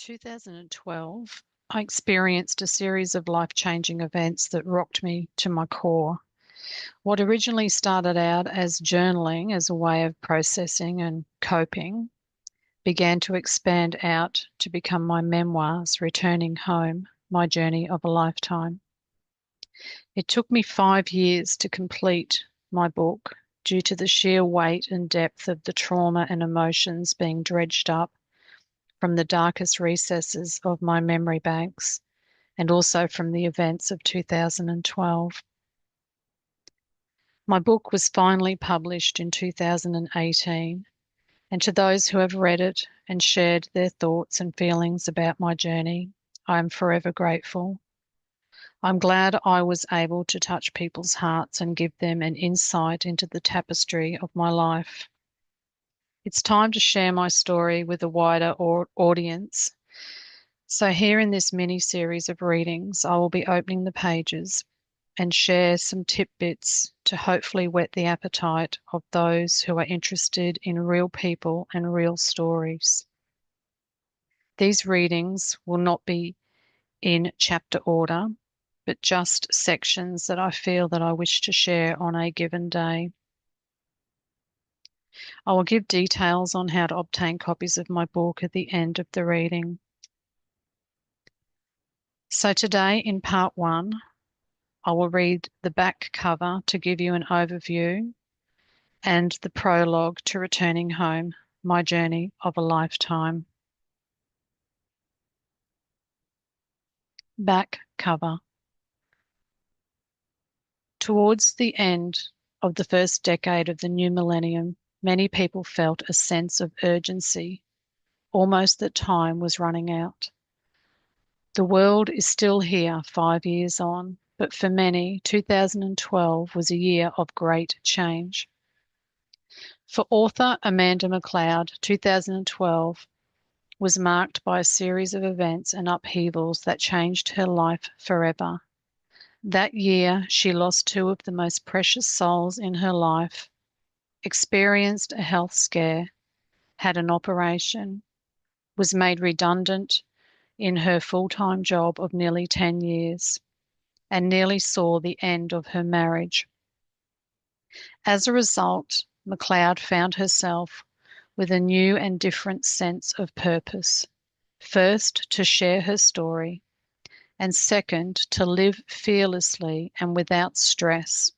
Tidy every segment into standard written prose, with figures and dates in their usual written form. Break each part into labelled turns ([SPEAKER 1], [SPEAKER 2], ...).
[SPEAKER 1] 2012, I experienced a series of life-changing events that rocked me to my core. What originally started out as journaling as a way of processing and coping began to expand out to become my memoirs, Returning Home, My Journey of a Lifetime. It took me 5 years to complete my book due to the sheer weight and depth of the trauma and emotions being dredged up from the darkest recesses of my memory banks, and also from the events of 2012. My book was finally published in 2018, and to those who have read it and shared their thoughts and feelings about my journey, I am forever grateful. I'm glad I was able to touch people's hearts and give them an insight into the tapestry of my life. It's time to share my story with a wider audience. So here in this mini series of readings, I will be opening the pages and share some tidbits to hopefully whet the appetite of those who are interested in real people and real stories. These readings will not be in chapter order, but just sections that I feel that I wish to share on a given day. I will give details on how to obtain copies of my book at the end of the reading. So today in part 1, I will read the back cover to give you an overview and the prologue to Returning Home, My Journey of a Lifetime. Back cover. Towards the end of the first decade of the new millennium, many people felt a sense of urgency, almost that time was running out. The world is still here 5 years on, but for many, 2012 was a year of great change. For author Amanda McLeod, 2012 was marked by a series of events and upheavals that changed her life forever. That year, she lost two of the most precious souls in her life, experienced a health scare, had an operation, was made redundant in her full-time job of nearly 10 years, and nearly saw the end of her marriage. As a result, McLeod found herself with a new and different sense of purpose. First, to share her story, and second, to live fearlessly and without stress,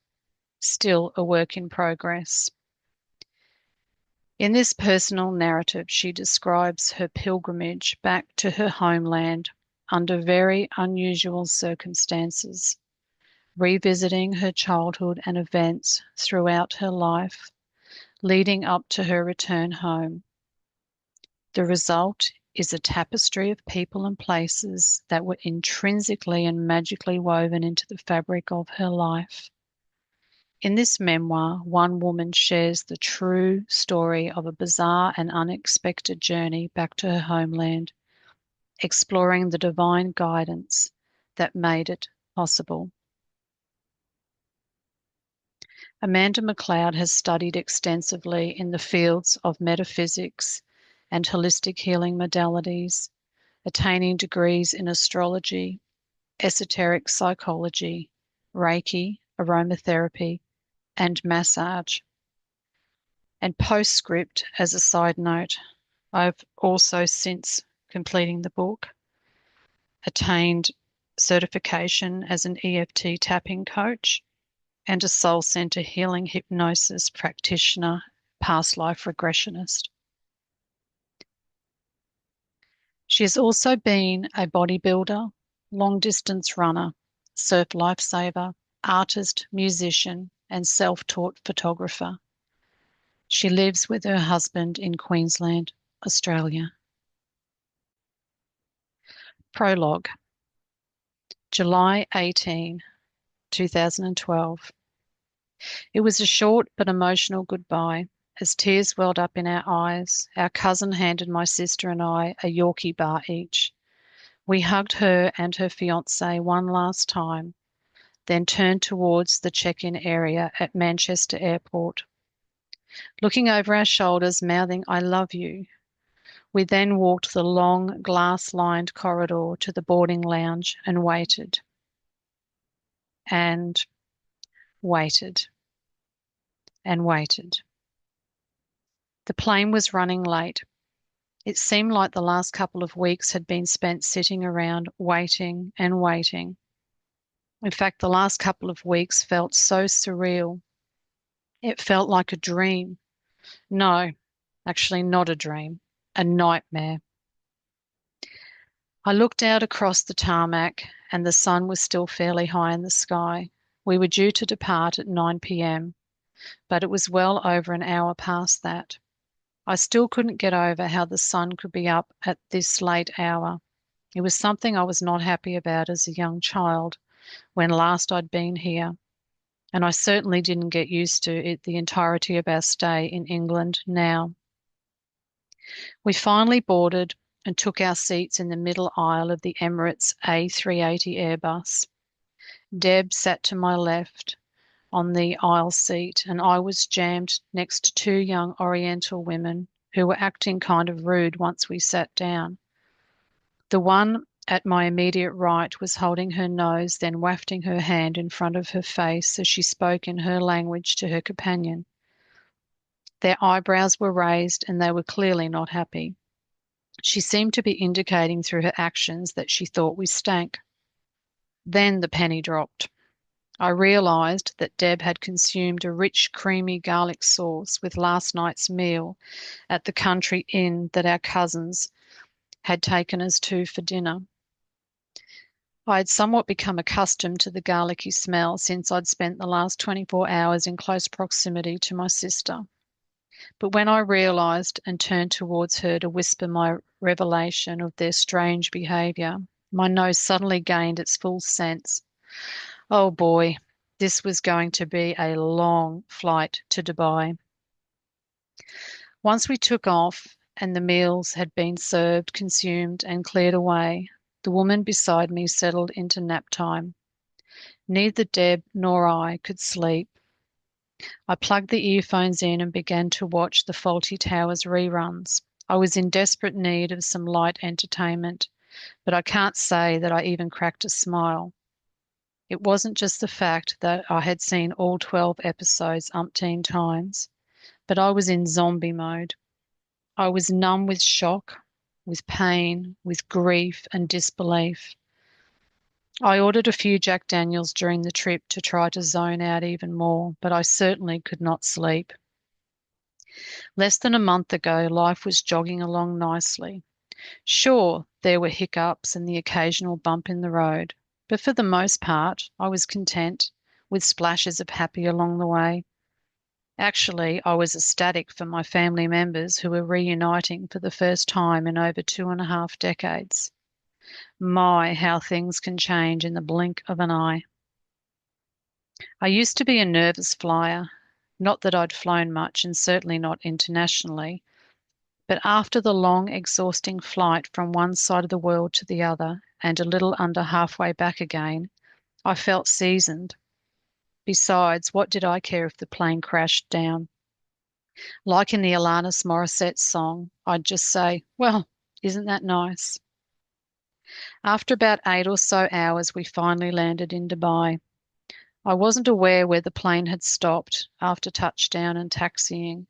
[SPEAKER 1] still a work in progress. In this personal narrative, she describes her pilgrimage back to her homeland under very unusual circumstances, revisiting her childhood and events throughout her life, leading up to her return home. The result is a tapestry of people and places that were intrinsically and magically woven into the fabric of her life. In this memoir, one woman shares the true story of a bizarre and unexpected journey back to her homeland, exploring the divine guidance that made it possible. Amanda McLeod has studied extensively in the fields of metaphysics and holistic healing modalities, attaining degrees in astrology, esoteric psychology, Reiki, aromatherapy, and massage. And postscript, as a side note, I've also, since completing the book, attained certification as an EFT tapping coach and a soul center healing hypnosis practitioner, past life regressionist. She has also been a bodybuilder, long-distance runner, surf lifesaver, artist, musician, and self-taught photographer. She lives with her husband in Queensland, Australia. Prologue. July 18, 2012. It was a short but emotional goodbye. As tears welled up in our eyes, our cousin handed my sister and I a Yorkie bar each. We hugged her and her fiancé one last time, then turned towards the check-in area at Manchester Airport. Looking over our shoulders, mouthing, "I love you," We then walked the long, glass-lined corridor to the boarding lounge and waited and waited and waited. The plane was running late. It seemed like the last couple of weeks had been spent sitting around waiting and waiting. In fact, the last couple of weeks felt so surreal. It felt like a dream. No, actually not a dream, a nightmare. I looked out across the tarmac and the sun was still fairly high in the sky. We were due to depart at 9 p.m., but it was well over an hour past that. I still couldn't get over how the sun could be up at this late hour. It was something I was not happy about as a young child when last I'd been here, and I certainly didn't get used to it the entirety of our stay in England now. We finally boarded and took our seats in the middle aisle of the Emirates A380 Airbus. Deb sat to my left on the aisle seat, and I was jammed next to two young Oriental women who were acting kind of rude once we sat down. The one at my immediate right was holding her nose, then wafting her hand in front of her face as she spoke in her language to her companion. Their eyebrows were raised, and they were clearly not happy. She seemed to be indicating through her actions that she thought we stank. Then the penny dropped. I realised that Deb had consumed a rich, creamy garlic sauce with last night's meal at the country inn that our cousins had taken us to for dinner. I had somewhat become accustomed to the garlicky smell since I'd spent the last 24 hours in close proximity to my sister. But when I realised and turned towards her to whisper my revelation of their strange behaviour, my nose suddenly gained its full sense. Oh boy, this was going to be a long flight to Dubai. Once we took off and the meals had been served, consumed, and cleared away, the woman beside me settled into nap time. Neither Deb nor I could sleep. I plugged the earphones in and began to watch the Fawlty Towers reruns. I was in desperate need of some light entertainment, but I can't say that I even cracked a smile. It wasn't just the fact that I had seen all 12 episodes umpteen times, but I was in zombie mode. I was numb with shock, with pain, with grief and disbelief. I ordered a few Jack Daniels during the trip to try to zone out even more, but I certainly could not sleep. Less than a month ago, life was jogging along nicely. Sure, there were hiccups and the occasional bump in the road, but for the most part, I was content, with splashes of happy along the way. Actually, I was ecstatic for my family members who were reuniting for the first time in over 2.5 decades. My, how things can change in the blink of an eye. I used to be a nervous flyer, not that I'd flown much and certainly not internationally, but after the long, exhausting flight from one side of the world to the other and a little under halfway back again, I felt seasoned. Besides, what did I care if the plane crashed down? Like in the Alanis Morissette song, I'd just say, well, isn't that nice? After about 8 or so hours, we finally landed in Dubai. I wasn't aware where the plane had stopped after touchdown and taxiing.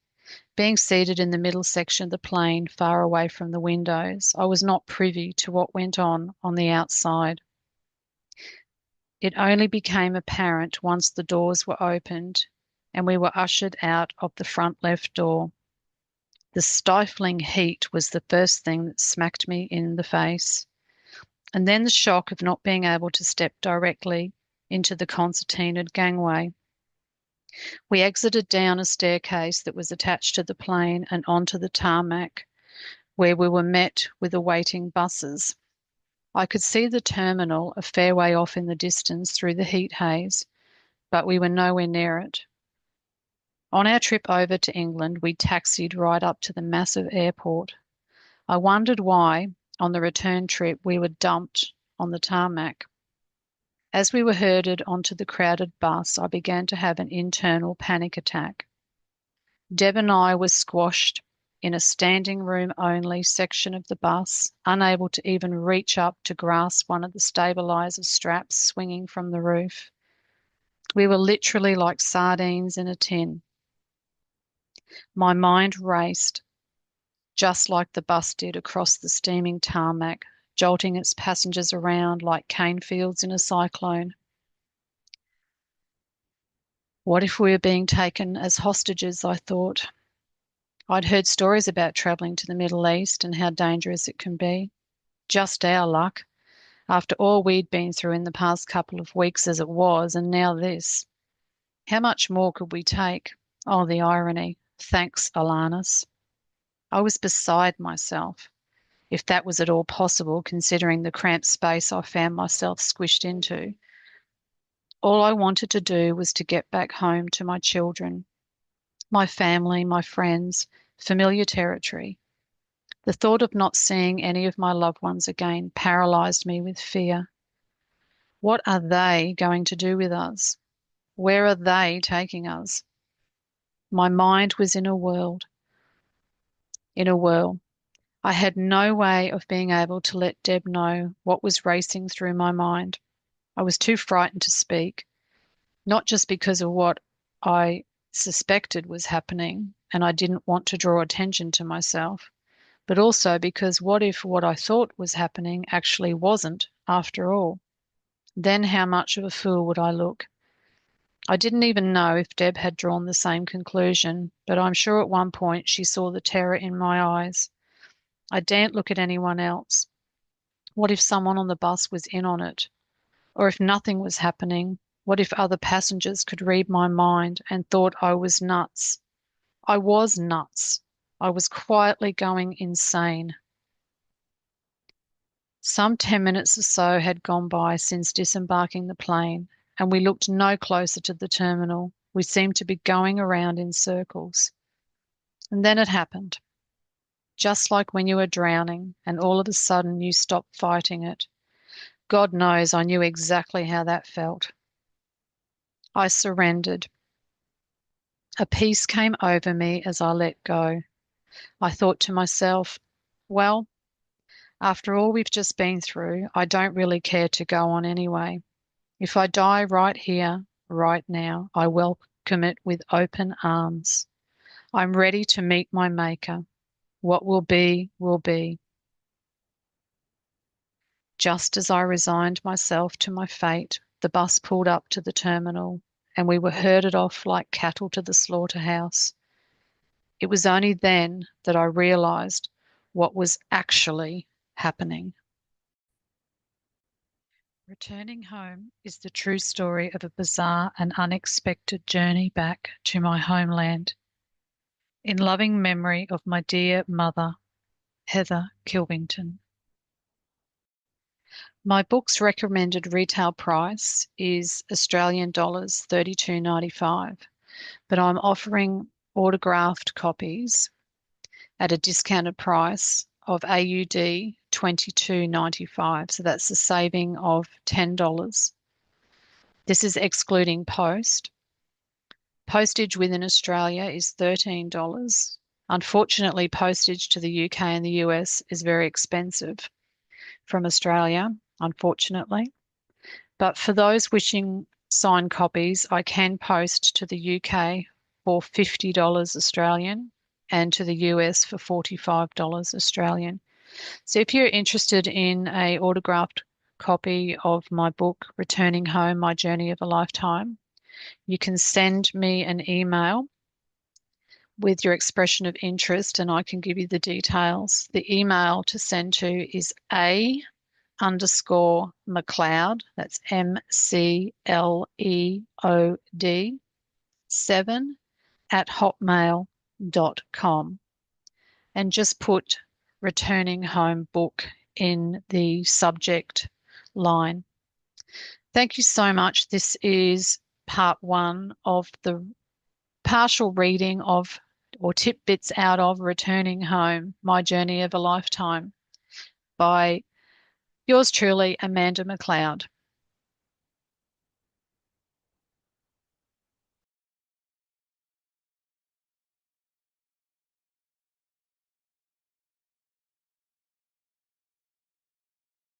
[SPEAKER 1] Being seated in the middle section of the plane, far away from the windows, I was not privy to what went on the outside. It only became apparent once the doors were opened and we were ushered out of the front left door. The stifling heat was the first thing that smacked me in the face, and then the shock of not being able to step directly into the concertinaed gangway. We exited down a staircase that was attached to the plane and onto the tarmac, where we were met with awaiting buses. I could see the terminal a fair way off in the distance through the heat haze, but we were nowhere near it. On our trip over to England, we taxied right up to the massive airport. I wondered why, on the return trip, we were dumped on the tarmac. As we were herded onto the crowded bus, I began to have an internal panic attack. Deb and I were squashed in a standing room only section of the bus, unable to even reach up to grasp one of the stabilizer straps swinging from the roof. We were literally like sardines in a tin. My mind raced, just like the bus did across the steaming tarmac, jolting its passengers around like cane fields in a cyclone. What if we were being taken as hostages, I thought. I'd heard stories about travelling to the Middle East and how dangerous it can be. Just our luck, after all we'd been through in the past couple of weeks as it was, and now this. How much more could we take? Oh, the irony. Thanks, Alanis. I was beside myself, if that was at all possible, considering the cramped space I found myself squished into. All I wanted to do was to get back home to my children, my family, my friends, familiar territory. The thought of not seeing any of my loved ones again paralyzed me with fear. What are they going to do with us? Where are they taking us? My mind was in a whirl. I had no way of being able to let Deb know what was racing through my mind. I was too frightened to speak, not just because of what I suspected was happening and I didn't want to draw attention to myself, but also because what if what I thought was happening actually wasn't after all? Then how much of a fool would I look? I didn't even know if Deb had drawn the same conclusion, but I'm sure at one point she saw the terror in my eyes. I daren't look at anyone else. What if someone on the bus was in on it? Or if nothing was happening, what if other passengers could read my mind and thought I was nuts? I was nuts. I was quietly going insane. Some 10 minutes or so had gone by since disembarking the plane, and we looked no closer to the terminal. We seemed to be going around in circles. And then it happened. Just like when you are drowning and all of a sudden you stop fighting it. God knows I knew exactly how that felt. I surrendered. A peace came over me as I let go. I thought to myself, well, after all we've just been through, I don't really care to go on anyway. If I die right here, right now, I welcome it with open arms. I'm ready to meet my maker. What will be, will be. Just as I resigned myself to my fate, the bus pulled up to the terminal, and we were herded off like cattle to the slaughterhouse. It was only then that I realized what was actually happening. Returning home is the true story of a bizarre and unexpected journey back to my homeland. In loving memory of my dear mother, Heather Kilvington. My book's recommended retail price is Australian dollars 32.95, but I'm offering autographed copies at a discounted price of AUD 22.95. So that's a saving of $10. This is excluding post. Postage within Australia is $13. Unfortunately, postage to the UK and the US is very expensive from Australia, unfortunately. But for those wishing signed copies, I can post to the UK for $50 Australian and to the US for $45 Australian. So if you're interested in a autographed copy of my book, Returning Home, My Journey of a Lifetime, you can send me an email with your expression of interest and I can give you the details. The email to send to is A_McLeod, that's MCLEOD 7@hotmail.com, and just put Returning Home Book in the subject line. Thank you so much. This is part one of the partial reading of or tidbits out of Returning Home, My Journey of a Lifetime by yours truly, Amanda McLeod.